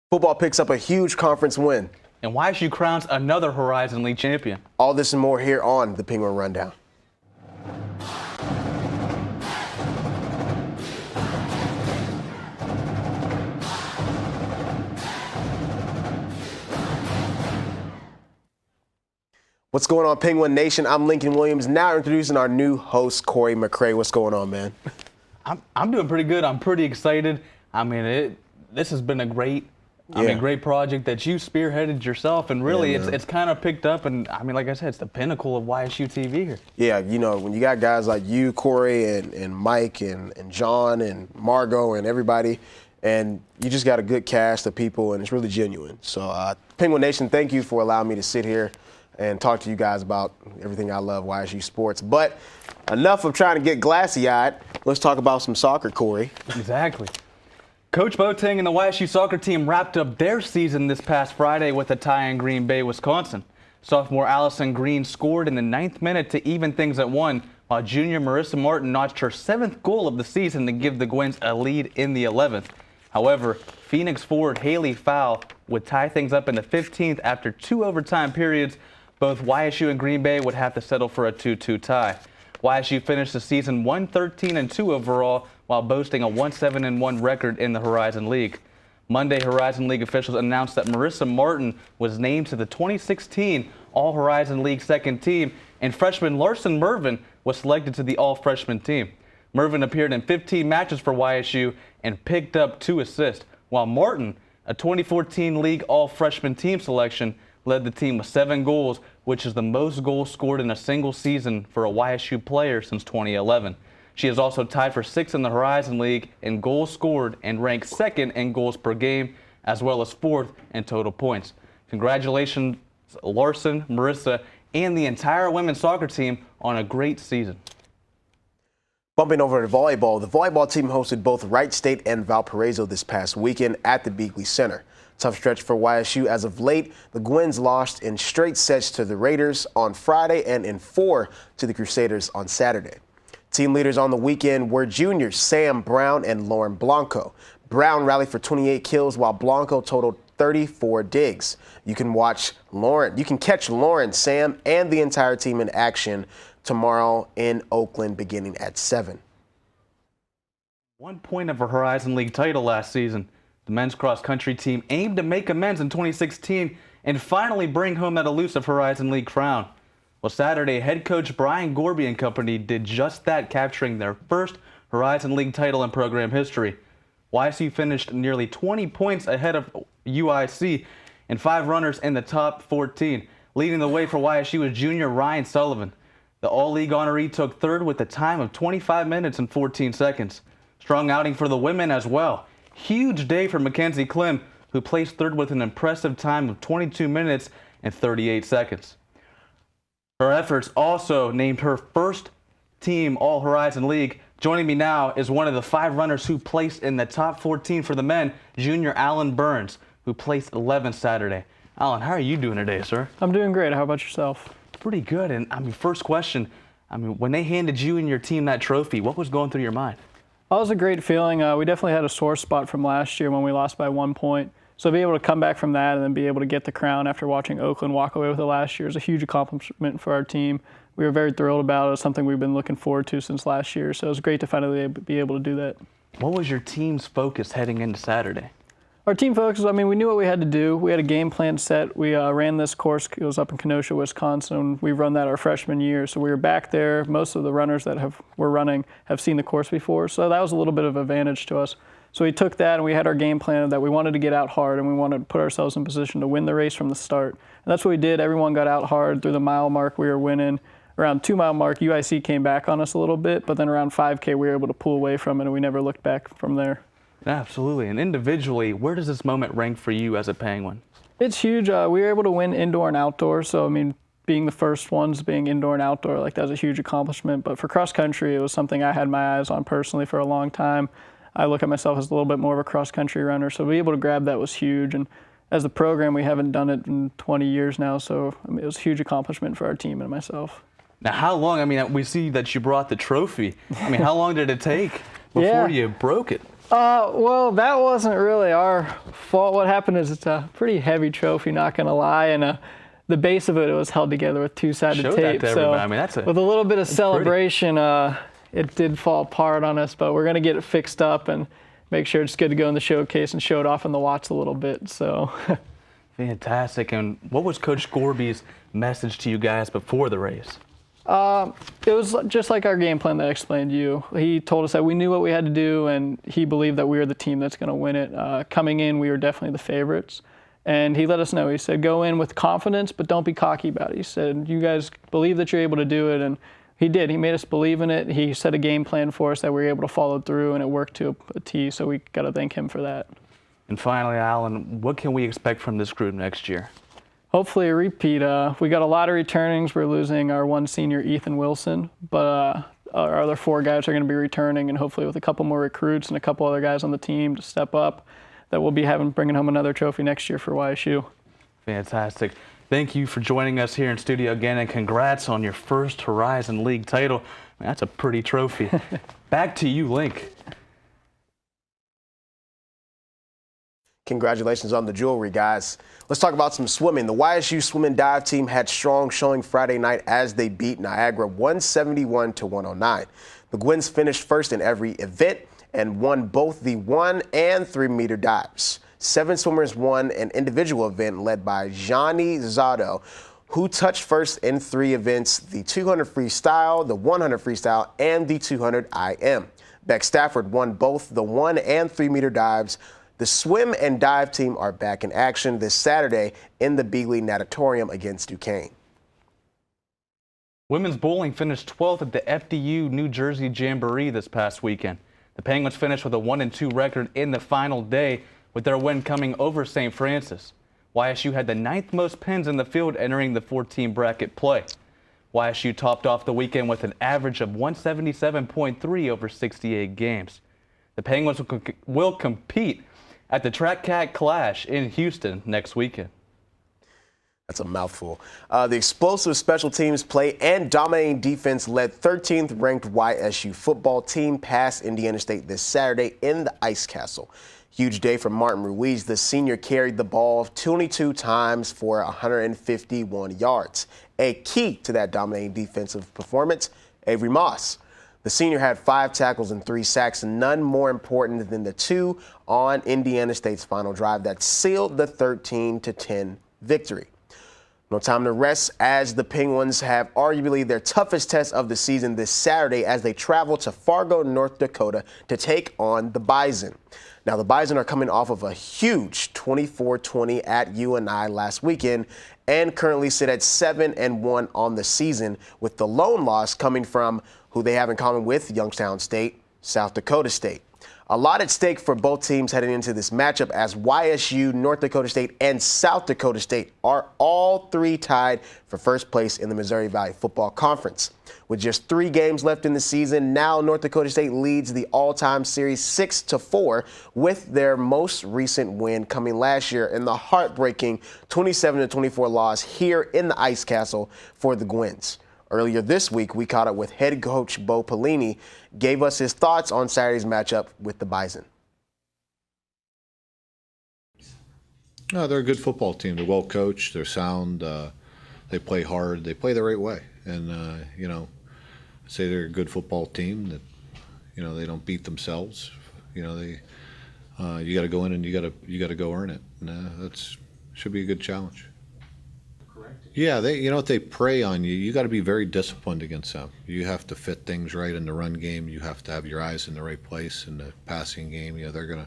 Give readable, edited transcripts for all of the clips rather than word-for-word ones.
Football picks up a huge conference win. And YSU crowns another Horizon League champion. All this and more here on the Penguin Rundown. What's going on, Penguin Nation? I'm Lincoln Williams, now introducing our new host, Corey McCray. What's going on, man? I'm doing pretty good. I'm pretty excited. I mean, this has been a great project that you spearheaded yourself, and really it's kind of picked up, and I mean, like I said, it's the pinnacle of YSU TV here. Yeah, you know, when you got guys like you, Corey, and Mike, and John, and Margot, and everybody, and you just got a good cast of people, and it's really genuine. So, Penguin Nation, thank you for allowing me to sit here and talk to you guys about everything I love, YSU sports. But enough of trying to get glassy-eyed. Let's talk about some soccer, Corey. Exactly. Coach Boateng and the YSU soccer team wrapped up their season this past Friday with a tie in Green Bay, Wisconsin. Sophomore Allison Green scored in the 9th minute to even things at 1, while junior Marissa Martin notched her 7th goal of the season to give the Gwens a lead in the 11th. However, Phoenix forward Haley Fowl would tie things up in the 15th after 2 overtime periods. Both YSU and Green Bay would have to settle for a 2-2 tie. YSU finished the season 1-13-2 overall, while boasting a 1-7-1 record in the Horizon League. Monday, Horizon League officials announced that Marissa Martin was named to the 2016 All-Horizon League second team, and freshman Larson Mervin was selected to the All-Freshman team. Mervin appeared in 15 matches for YSU and picked up 2 assists, while Martin, a 2014 League All-Freshman team selection, led the team with 7 goals, which is the most goals scored in a single season for a YSU player since 2011. She is also tied for 6th in the Horizon League in goals scored and ranked 2nd in goals per game, as well as 4th in total points. Congratulations, Larson, Marissa, and the entire women's soccer team on a great season. Bumping over to volleyball, the volleyball team hosted both Wright State and Valparaiso this past weekend at the Beakley Center. Tough stretch for YSU as of late. The Gwens lost in straight sets to the Raiders on Friday and in 4 to the Crusaders on Saturday. Team leaders on the weekend were juniors Sam Brown and Lauren Blanco. Brown rallied for 28 kills while Blanco totaled 34 digs. You can catch Lauren, Sam, and the entire team in action tomorrow in Oakland beginning at 7. 1 point of a Horizon League title last season. The men's cross-country team aimed to make amends in 2016 and finally bring home that elusive Horizon League crown. Well, Saturday, head coach Brian Gorby and company did just that, capturing their first Horizon League title in program history. YSU finished nearly 20 points ahead of UIC and 5 runners in the top 14. Leading the way for YSU was junior Ryan Sullivan. The All-League honoree took 3rd with a time of 25 minutes and 14 seconds. Strong outing for the women as well. Huge day for Mackenzie Klim, who placed 3rd with an impressive time of 22 minutes and 38 seconds. Her efforts also named her first team All-Horizon League. Joining me now is one of the 5 runners who placed in the top 14 for the men, junior Alan Burns, who placed 11th Saturday. Alan, how are you doing today, sir? I'm doing great. How about yourself? Pretty good. And first question, when they handed you and your team that trophy, what was going through your mind? That was a great feeling. We definitely had a sore spot from last year when we lost by 1 point. So to be able to come back from that and then be able to get the crown after watching Oakland walk away with it last year is a huge accomplishment for our team. We were very thrilled about it. It's something we've been looking forward to since last year. So it was great to finally be able to do that. What was your team's focus heading into Saturday? Our team focus, we knew what we had to do. We had a game plan set. We ran this course. It was up in Kenosha, Wisconsin. We run that our freshman year. So we were back there. Most of the runners that were running have seen the course before. So that was a little bit of advantage to us. So we took that and we had our game plan that we wanted to get out hard and we wanted to put ourselves in position to win the race from the start. And that's what we did. Everyone got out hard. Through the mile mark, we were winning. Around 2-mile mark, UIC came back on us a little bit, but then around 5K, we were able to pull away from it and we never looked back from there. Absolutely. And individually, where does this moment rank for you as a Penguin? It's huge. We were able to win indoor and outdoor. So, being the first ones, being indoor and outdoor, that was a huge accomplishment. But for cross country, it was something I had my eyes on personally for a long time. I look at myself as a little bit more of a cross country runner. So to be able to grab that was huge. And as a program, we haven't done it in 20 years now. So it was a huge accomplishment for our team and myself. Now, how long, we see that you brought the trophy. How long did it take before you broke it? Well, that wasn't really our fault. What happened is it's a pretty heavy trophy, not going to lie, and the base of it was held together with two-sided Show tape. that to everybody. I mean, that's with a little bit of pretty. celebration, it did fall apart on us, but we're going to get it fixed up and make sure it's good to go in the showcase and show it off in the watch a little bit. So. Fantastic. And what was Coach Gorby's message to you guys before the race? It was just like our game plan that I explained to you. He told us that we knew what we had to do, and he believed that we were the team that's going to win it. Coming in, we were definitely the favorites. And he let us know. He said, go in with confidence, but don't be cocky about it. He said, you guys believe that you're able to do it. And he did. He made us believe in it. He set a game plan for us that we were able to follow through, and it worked to a T. So we got to thank him for that. And finally, Alan, what can we expect from this group next year? Hopefully a repeat. We got a lot of returnings. We're losing our one senior, Ethan Wilson, but our other 4 guys are going to be returning, and hopefully with a couple more recruits and a couple other guys on the team to step up, that we'll be bringing home another trophy next year for YSU. Fantastic. Thank you for joining us here in studio again, and congrats on your first Horizon League title. Man, that's a pretty trophy. Back to you, Link. Congratulations on the jewelry, guys. Let's talk about some swimming. The YSU swim and dive team had strong showing Friday night as they beat Niagara 171-109. The Gwins finished first in every event and won both the 1 and 3 meter dives. 7 swimmers won an individual event led by Johnny Zado, who touched first in 3 events, the 200 freestyle, the 100 freestyle, and the 200 IM. Beck Stafford won both the 1 and 3 meter dives. The swim and dive team are back in action this Saturday in the Beagley Natatorium against Duquesne. Women's bowling finished 12th at the FDU New Jersey Jamboree this past weekend. The Penguins finished with a 1-2 record in the final day, with their win coming over St. Francis. YSU had the 9th most pins in the field entering the 14 bracket play. YSU topped off the weekend with an average of 177.3 over 68 games. The Penguins will compete at the Track Cat Clash in Houston next weekend. That's a mouthful. The explosive special teams play and dominating defense led 13th ranked YSU football team past Indiana State this Saturday in the Ice Castle. Huge day for Martin Ruiz. The senior carried the ball 22 times for 151 yards. A key to that dominating defensive performance, Avery Moss. The senior had 5 tackles and 3 sacks, none more important than the 2 on Indiana State's final drive that sealed the 13-10 victory. No time to rest as the Penguins have arguably their toughest test of the season this Saturday as they travel to Fargo, North Dakota to take on the Bison. Now, the Bison are coming off of a huge 24-20 at UNI last weekend and currently sit at 7-1 on the season, with the lone loss coming from who they have in common with Youngstown State, South Dakota State. A lot at stake for both teams heading into this matchup as YSU, North Dakota State, and South Dakota State are all 3 tied for first place in the Missouri Valley Football Conference. With just 3 games left in the season, now North Dakota State leads the all-time series 6-4 with their most recent win coming last year in the heartbreaking 27-24 loss here in the Ice Castle for the Gwins. Earlier this week, we caught up with head coach Bo Pelini, gave us his thoughts on Saturday's matchup with the Bison. No, they're a good football team. They're well coached. They're sound. They play hard. They play the right way. And I'd say they're a good football team that, they don't beat themselves. You got to go in and you got to go earn it. And that's should be a good challenge. Yeah, they prey on you. You got to be very disciplined against them. You have to fit things right in the run game. You have to have your eyes in the right place in the passing game. They're gonna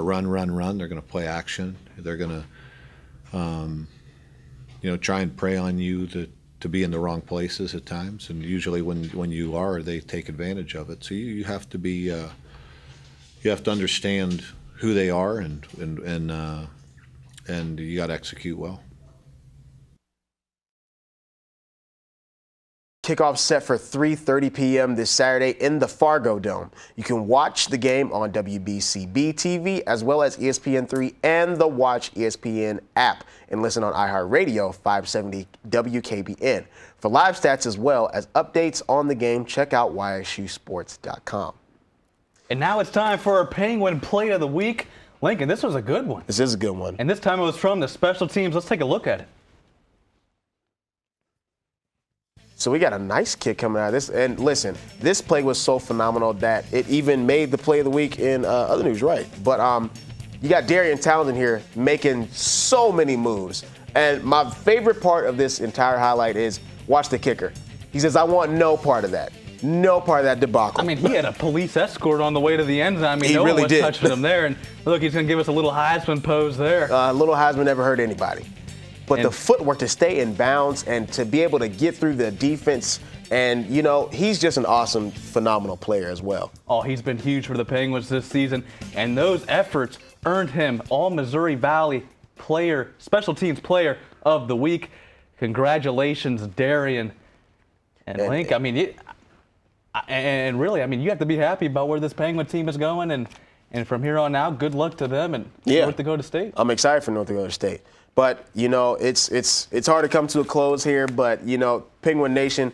run. They're gonna play action. They're gonna, try and prey on you to be in the wrong places at times. And usually when you are, they take advantage of it. So you have to be, you have to understand who they are and you got to execute well. Kickoff set for 3:30 p.m. this Saturday in the Fargo Dome. You can watch the game on WBCB TV as well as ESPN3 and the Watch ESPN app and listen on iHeartRadio 570 WKBN. For live stats as well as updates on the game, check out YSUsports.com. And now it's time for our Penguin Play of the Week. Lincoln, this was a good one. This is a good one. And this time it was from the special teams. Let's take a look at it. So we got a nice kick coming out of this. And listen, this play was so phenomenal that it even made the Play of the Week in other news, right? But you got Darian Townsend here making so many moves. And my favorite part of this entire highlight is watch the kicker. He says, I want no part of that. No part of that debacle. I mean, he had a police escort on the way to the end zone. I mean, He no really one was did. touching him there. And look, he's going to give us a little Heisman pose there. Little Heisman never hurt anybody. But the And- footwork to stay in bounds and to be able to get through the defense, and, you know, he's just an awesome, phenomenal player as well. Oh, he's been huge for the Penguins this season. And those efforts earned him All-Missouri Valley Special Teams Player of the Week. Congratulations, Darian. And Link, I mean, and really, I mean, you have to be happy about where this Penguin team is going. And from here on out, good luck to them and North Dakota State. I'm excited for North Dakota State. But, you know, it's hard to come to a close here. But, you know, Penguin Nation,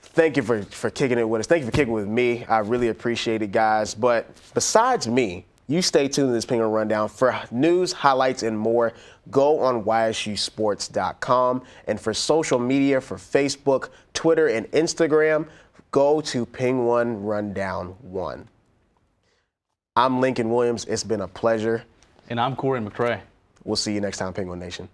thank you for kicking it with us. Thank you for kicking with me. I really appreciate it, guys. But besides me, you stay tuned to this Penguin Rundown. For news, highlights, and more, go on YSUsports.com. And for social media, for Facebook, Twitter, and Instagram, go to Penguin Rundown 1. I'm Lincoln Williams. It's been a pleasure. And I'm Corey McCray. We'll see you next time, Penguin Nation.